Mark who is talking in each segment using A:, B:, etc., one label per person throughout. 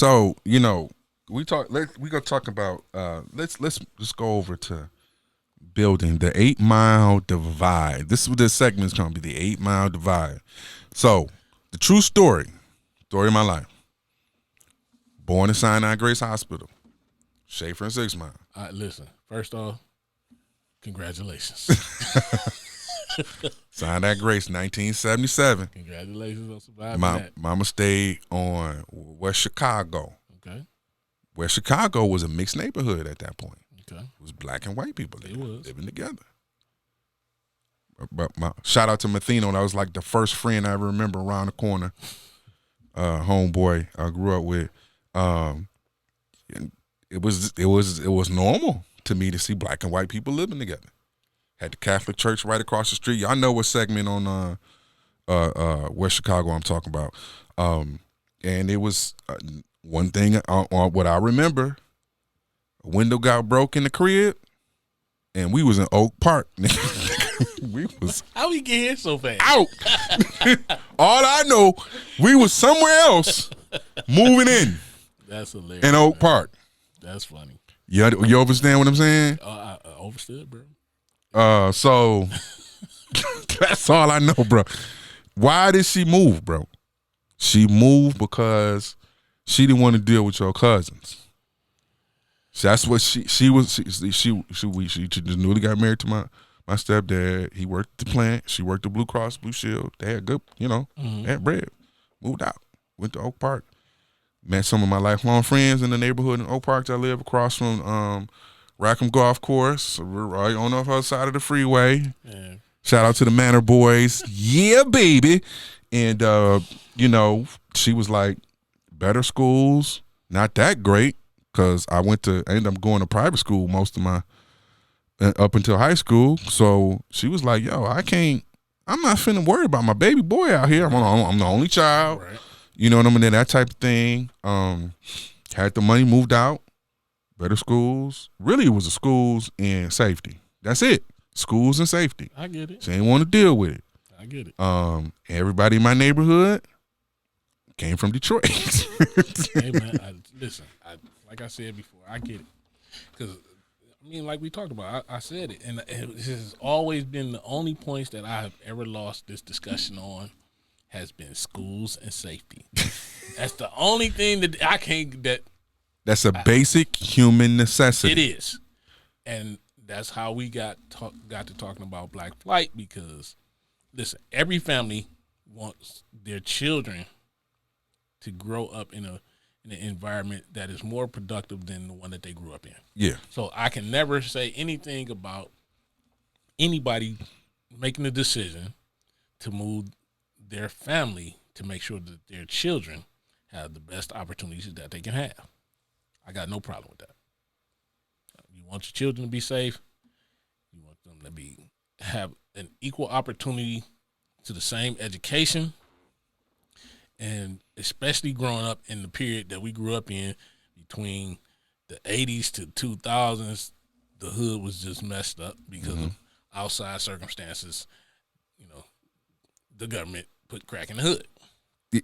A: So we gonna talk about. Let's just go over to building the 8 Mile Divide. This is what this segment's gonna be. The 8 Mile Divide. So the true story of my life. Born in Sinai Grace Hospital, Schaefer and 6 Mile.
B: Listen, first off, congratulations.
A: Sinai Grace, 1977.
B: Congratulations on surviving that.
A: Mama stayed on West Chicago.
B: Okay.
A: West Chicago was a mixed neighborhood at that point.
B: Okay.
A: It was black and white people living together. But shout out to Mathino. That was like the first friend I ever remember around the corner. Homeboy I grew up with. It was normal to me to see black and white people living together. Had the Catholic Church right across the street. Y'all know what segment on West Chicago I'm talking about. And it was one thing on what I remember. A window got broke in the crib, and we was in Oak Park. We was
B: how we get here so fast?
A: Out. All I know, we was somewhere else moving in.
B: That's hilarious.
A: In Oak Park.
B: That's funny.
A: You understand what I'm saying?
B: I overstood, bro.
A: So that's all I know, bro. Why did she move, bro? She moved because she didn't want to deal with your cousins. So that's what she just newly got married to my stepdad. He worked at the plant. She worked at Blue Cross Blue Shield. They had good, they had bread. Moved out. Went to Oak Park. Met some of my lifelong friends in the neighborhood in Oak Park that I live across from Rackham Golf Course. We're right on the other side of the freeway. Yeah. Shout out to the Manor Boys. Yeah, baby. And, she was like, better schools, not that great, because I ended up going to private school most of my, up until high school. So she was like, yo, I'm not finna worry about my baby boy out here. I'm the only child. Right. You know what I mean? That type of thing. Had the money, moved out. Better schools. Really, it was the schools and safety. That's it. Schools and safety.
B: I get it.
A: She ain't want to deal with it.
B: I get it.
A: Everybody in my neighborhood came from Detroit.
B: Hey, man, listen, like I said before, I get it. Because, like we talked about, I said it. And this has always been the only points that I have ever lost this discussion on has been schools and safety. That's the only thing that I can't. That's a
A: basic human necessity.
B: It is, and that's how we got to talking about black flight. Because, listen, every family wants their children to grow up in an environment that is more productive than the one that they grew up in.
A: Yeah.
B: So I can never say anything about anybody making a decision to move their family to make sure that their children have the best opportunities that they can have. I got no problem with that. You want your children to be safe. You want them to have an equal opportunity to the same education, and especially growing up in the period that we grew up in between the 80s to 2000s, the hood was just messed up because of outside circumstances. The government put crack in the hood.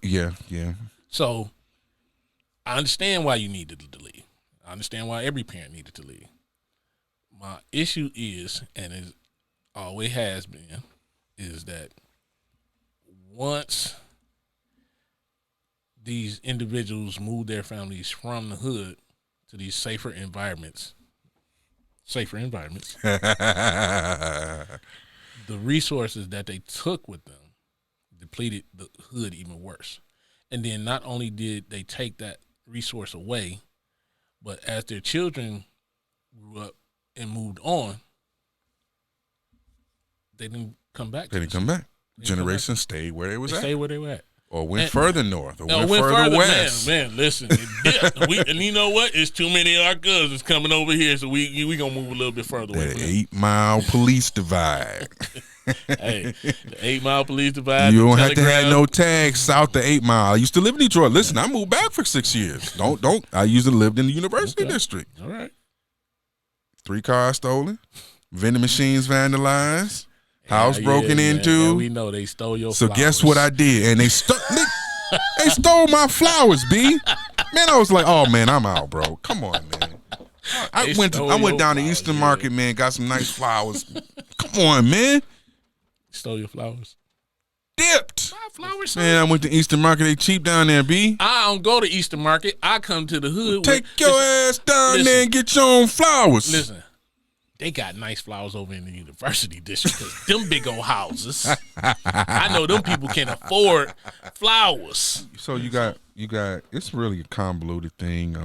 A: Yeah.
B: So I understand why you needed to leave. I understand why every parent needed to leave. My issue is, and it always has been, is that once these individuals move their families from the hood to these safer environments, the resources that they took with them depleted the hood even worse. And then not only did they take that resource away, but as their children grew up and moved on, they didn't come back.
A: They didn't come back. Generations stayed where they was at.
B: Stayed where they were at.
A: Or went further north, or went further west.
B: Man, listen. And you know what? It's too many of our cousins coming over here, so we going to move a little bit further away.
A: The 8 Mile Police Divide.
B: Hey, the 8 Mile Police Divide.
A: You don't have to have no tags south to 8 Mile. I used to live in Detroit. Listen, I moved back for 6 years. Don't. I used to live in the University District.
B: All right.
A: 3 cars stolen. Vending machines vandalized. House broken into.
B: Man, we know they stole your flowers.
A: So guess what I did? And they stole my flowers, B. Man, I was like, oh man, I'm out, bro. Come on, man. I went down to Eastern Market, man. Got some nice flowers. Come on, man.
B: Stole your flowers.
A: Dipped.
B: My flowers,
A: man. I went to Eastern Market. They cheap down there, B.
B: I don't go to Eastern Market. I come to the hood.
A: Take your ass down there and get your own flowers.
B: Listen, they got nice flowers over in the University District. Cause them big old houses. I know them people can afford flowers.
A: So you got. It's really a convoluted thing.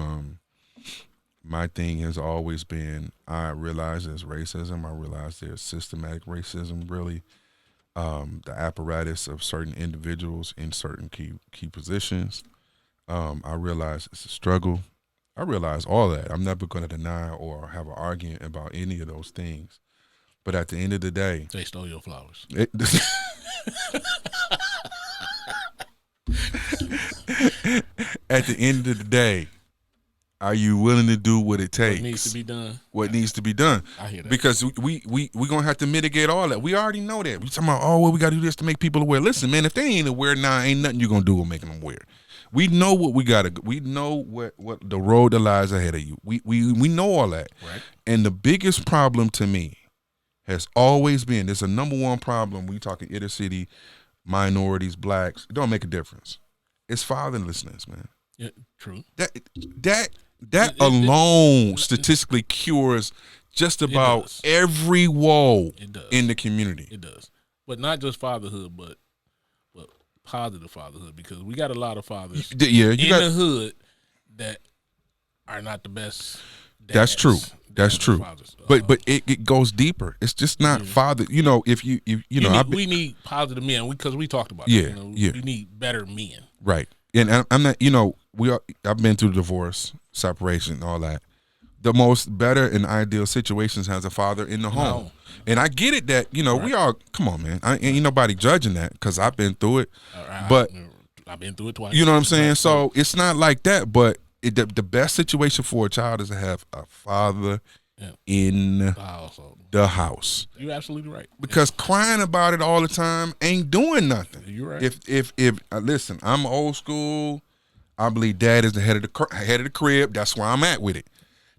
A: My thing has always been, I realize there's racism. I realize there's systematic racism, really. The apparatus of certain individuals in certain key positions. I realize it's a struggle. I realize all that. I'm never going to deny or have an argument about any of those things. But at the end of the day,
B: they stole your flowers.
A: At the end of the day, are you willing to do what it takes?
B: What needs to be done?
A: What needs to be done?
B: I hear that.
A: Because we gonna have to mitigate all that. We already know that. We talking about, oh, well, we got to do this to make people aware. Listen, man, if they ain't aware now, ain't nothing you gonna do with making them aware. We know what we gotta. We know what the road that lies ahead of you. We know all that.
B: Right.
A: And the biggest problem to me has always been, there's a number one problem. We talking inner city, minorities, blacks. It don't make a difference. It's fatherlessness, man.
B: Yeah, true.
A: That alone statistically cures just about every woe in the community.
B: It does. But not just fatherhood, but positive fatherhood, because we got a lot of fathers in the hood that are not the best dads.
A: That's true. That's true. But it goes deeper. It's just not father. You know, we
B: need positive men, because we talked about
A: it.
B: We need better men.
A: Right. And I'm not, I've been through divorce, separation, and all that. The most better and ideal situations has a father in the home. And I get it that, we all, come on, man. Ain't nobody judging that, because I've been through it. But
B: I've been through it twice.
A: You know what I'm saying? So it's not like that, but the best situation for a child is to have a father in the house.
B: You're absolutely right.
A: Because crying about it all the time ain't doing nothing.
B: You're right.
A: If listen, I'm old school. I believe dad is the head of the crib. That's where I'm at with it.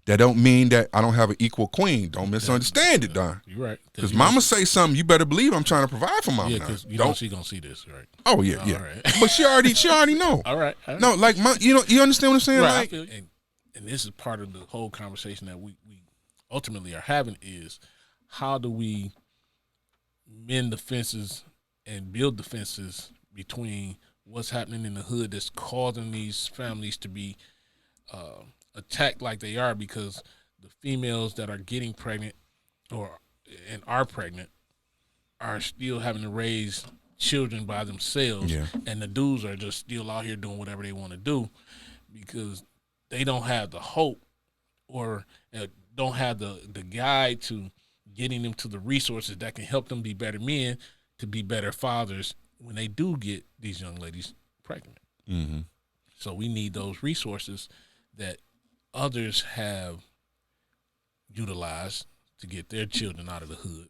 A: That don't mean that I don't have an equal queen. Don't misunderstand it, Don.
B: You're right.
A: Because mama say something, you better believe I'm trying to provide for mama.
B: Yeah, because you know she gonna see this, right?
A: Oh yeah, yeah. Right. But she already know.
B: All right.
A: No, like you understand what I'm saying?
B: Right,
A: like,
B: and this is part of the whole conversation that we ultimately are having, is how do we mend the fences and build the fences between what's happening in the hood that's causing these families to be attacked like they are, because the females that are getting pregnant and are pregnant are still having to raise children by themselves, and the dudes are just still out here doing whatever they want to do, because they don't have the hope or don't have the guide to getting them to the resources that can help them be better men, to be better fathers when they do get these young ladies pregnant.
A: Mm-hmm.
B: So we need those resources that others have utilized to get their children out of the hood,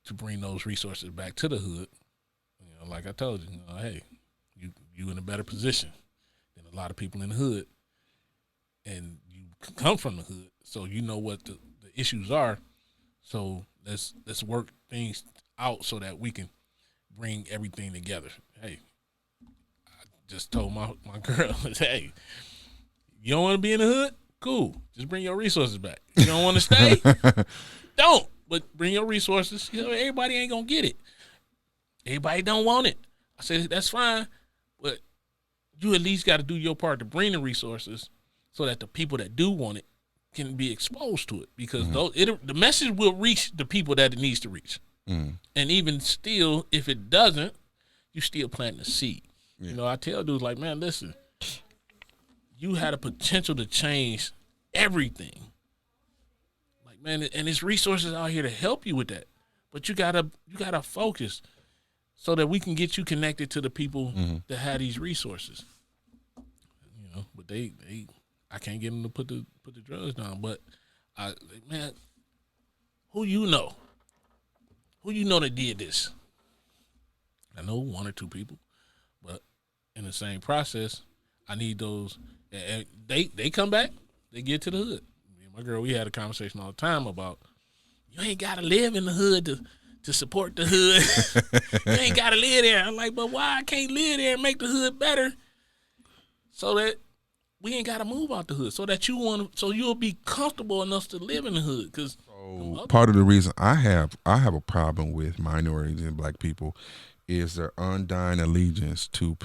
B: to bring those resources back to the hood. Like I told you, hey, you in a better position than a lot of people in the hood, and you come from the hood, so you know what the issues are. So let's work things out so that we can bring everything together. Hey, I just told my girl, hey, you don't want to be in the hood? Cool. Just bring your resources back. You don't want to stay? Don't. But bring your resources. Everybody ain't going to get it. Everybody don't want it. I said, that's fine. But you at least got to do your part to bring the resources so that the people that do want it can be exposed to it. Because the message will reach the people that it needs to reach. And even still, if it doesn't, you still planting a seed. Yeah. I tell dudes like, man, listen, you had a potential to change everything. Like, man, and there's resources out here to help you with that. But you gotta focus so that we can get you connected to the people that have these resources. But I can't get them to put the drugs down. But man, who you know that did this? I know one or two people, but in the same process, I need those. And they come back. They get to the hood. Me and my girl, we had a conversation all the time about you ain't gotta live in the hood to support the hood. You ain't gotta live there. I'm like, but why I can't live there and make the hood better? So that we ain't gotta move out the hood. So that you'll be comfortable enough to live in the hood. Cause
A: part of the reason I have a problem with minorities and black people is their undying allegiance to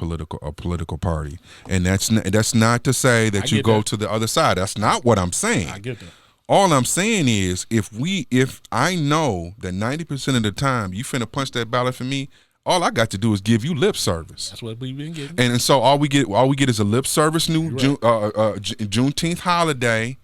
A: a political party, and that's not to say that you go to the other side. That's not what I'm saying.
B: I get that.
A: All I'm saying is, if I know that 90% of the time you finna punch that ballot for me, all I got to do is give you lip service.
B: That's what we've been getting.
A: And so all we get is a lip service Juneteenth holiday.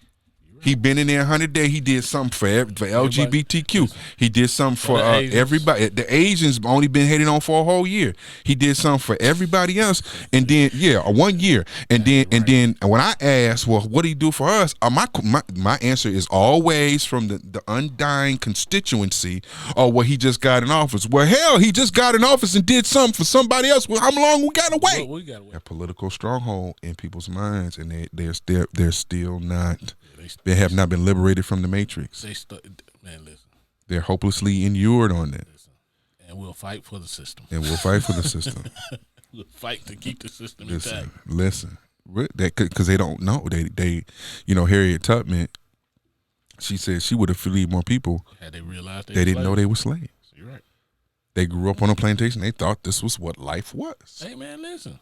A: He been in there 100 days. He did something for LGBTQ. He did something for everybody. The Asians only been hated on for a whole year. He did something for everybody else. And then 1 year. And then when I asked, well, what did he do for us? My answer is always from the undying constituency. Oh, well, he just got in office. Well, hell, he just got in office and did something for somebody else. Well, how long we gotta wait?
B: We gotta wait.
A: A political stronghold in people's minds, and they're still not. They have not been liberated from the matrix.
B: Man, listen.
A: They're hopelessly inured on that.
B: Listen. And we'll fight for the system.
A: We'll
B: fight to keep the system intact.
A: Listen. Because they don't know. They Harriet Tubman, she said she would have freed more people
B: had they realized
A: they didn't know they were slaves.
B: You're right.
A: They grew up on a plantation. They thought this was what life was.
B: Hey, man, listen.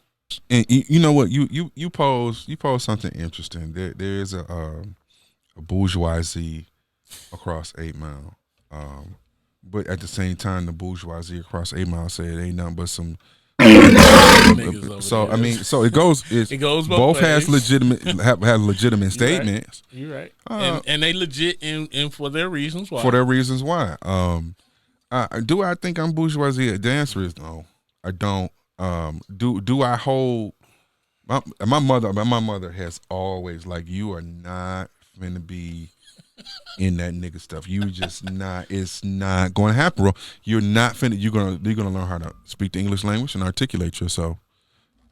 A: And you know what? You pose something interesting. There is a bourgeoisie across 8 Mile, but at the same time, the bourgeoisie across 8 Mile said it ain't nothing but some. So I mean, so it goes. It goes both has legitimate statements.
B: You're right. And they legit and for their reasons why.
A: Do I think I'm bourgeoisie? The answer is no. I don't. Do I hold? My mother has always like, you are not going to be in that nigga stuff. You just not. It's not going to happen, bro. You're not finna. You're gonna learn how to speak the English language and articulate yourself,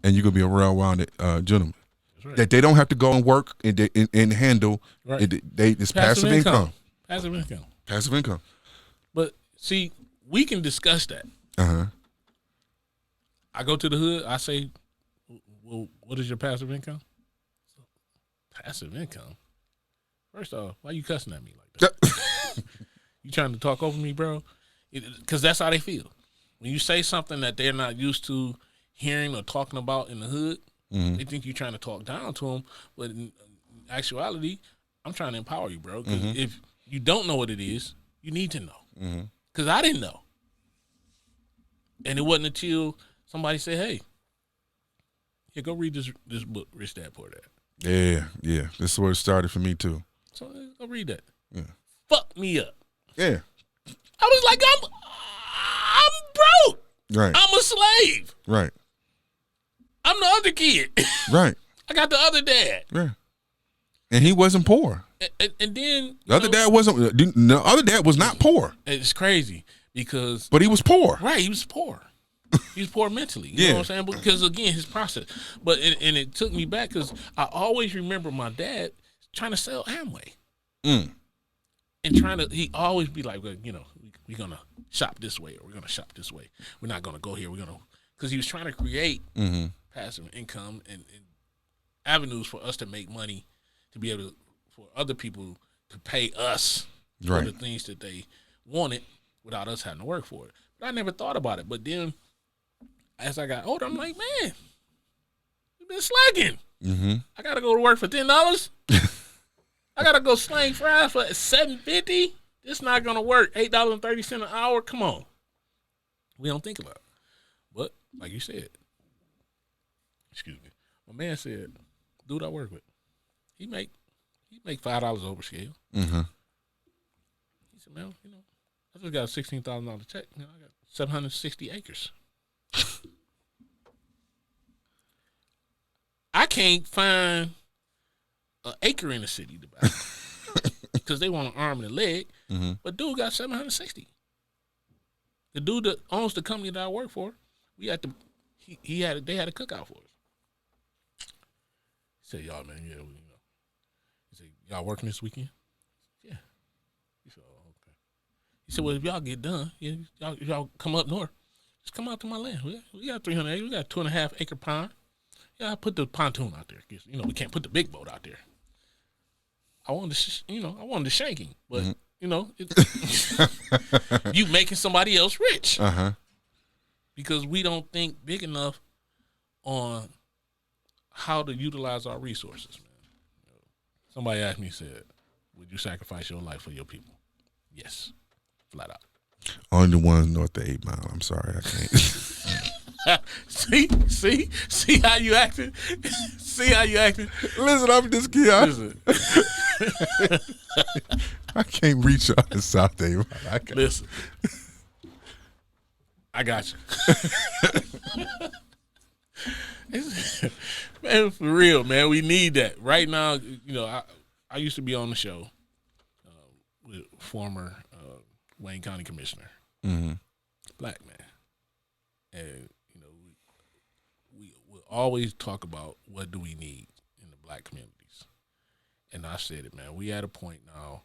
A: and you're gonna be a well-rounded gentleman. Right. That they don't have to go and work and handle. Right. It's passive income. Passive income.
B: But see, we can discuss that. I go to the hood. I say, "Well, what is your passive income?" Passive income. First off, why you cussing at me like that? You trying to talk over me, bro? Because that's how they feel. When you say something that they're not used to hearing or talking about in the hood, they think you're trying to talk down to them. But in actuality, I'm trying to empower you, bro. Because if you don't know what it is, you need to know. Because I didn't know. And it wasn't until somebody said, hey, here, go read this book, Rich Dad, Poor Dad.
A: Yeah. This is where it started for me, too.
B: So go read that.
A: Yeah.
B: Fuck me up.
A: Yeah.
B: I was like, I'm broke.
A: Right.
B: I'm a slave.
A: Right.
B: I'm the other kid.
A: Right.
B: I got the other dad.
A: Yeah. And he wasn't poor.
B: And then
A: the other dad wasn't. The other dad was not poor.
B: It's crazy because.
A: But he was poor.
B: Right. He was poor. He was poor mentally. You know what I'm saying? Because again, his process. But it took me back because I always remember my dad trying to sell Amway. And he always be like, well, we're going to shop this way or we're going to shop this way. We're not going to go here. Because he was trying to create passive income and avenues for us to make money to be able for other people to pay us for the things that they wanted without us having to work for it. But I never thought about it. But then as I got older, I'm like, man, you've been slacking. I got to go to work for $10. I got to go slang fries for $7.50. It's not going to work. $8.30 an hour. Come on. We don't think about it. But like you said, excuse me, my man said, dude I work with, he make $5 over scale. He said, man, I just got a $16,000 check. I got 760 acres. I can't find an acre in the city to buy because they want an arm and a leg. But dude got 760. The dude that owns the company that I work for, they had a cookout for us. said, y'all, man, yeah, He said, y'all working this weekend? Yeah. He said, oh, okay. He said, well, if y'all get done, yeah, y'all come up north. Just come out to my land. We got 300 acres. We got 2.5 acre pond. Yeah, I put the pontoon out there. We can't put the big boat out there. I wanted to shank him, but you making somebody else rich. Because we don't think big enough on how to utilize our resources, man. Somebody asked me, said, would you sacrifice your life for your people? Yes, flat out.
A: Only the ones north of 8 Mile. I'm sorry, I can't.
B: See how you acting? See how you acting?
A: Listen, I'm just kidding.
B: Listen.
A: I can't reach out to South 8 Mile.
B: Listen. I got you. Man, for real, man. We need that. Right now, I used to be on the show with former Wayne County Commissioner, black man. And, we always talk about what do we need in the black communities. And I said it, man. We at a point now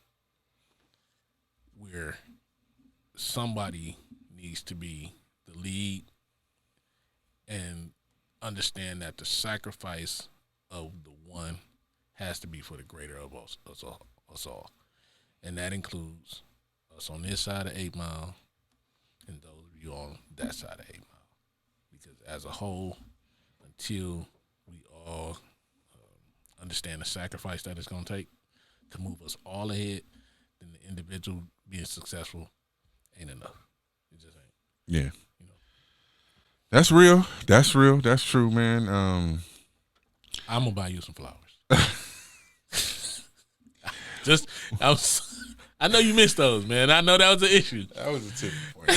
B: where somebody needs to be the lead and understand that the sacrifice of the one has to be for the greater of us all. And that includes us on this side of 8 Mile and those of you on that side of 8 Mile. Because as a whole, until we all understand the sacrifice that it's going to take to move us all ahead, then the individual being successful ain't enough. It just ain't.
A: Yeah. That's real. That's real. That's true, man.
B: I'm going to buy you some flowers. I know you missed those, man. I know that was an issue.
A: That was a tipping point.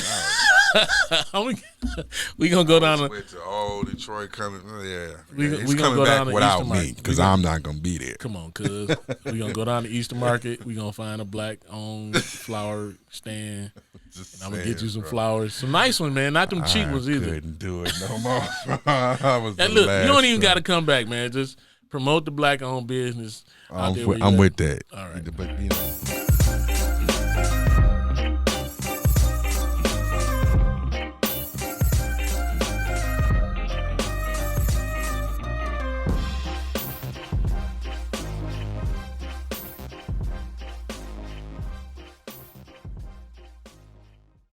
B: We gonna go down.
A: Went to Detroit coming. Yeah,
B: we gonna go
A: back
B: down to
A: without
B: Eastern
A: me
B: Market
A: because I'm not gonna be there.
B: Come on, cuz we gonna go down to Eastern Market. We gonna find a black-owned flower stand. And I'm gonna get you some flowers, some nice ones, man. Not them cheap ones either.
A: Couldn't do it no more. I was
B: and look, you don't even got to come back, man. Just promote the black-owned business.
A: I'm with that.
B: All right.
A: But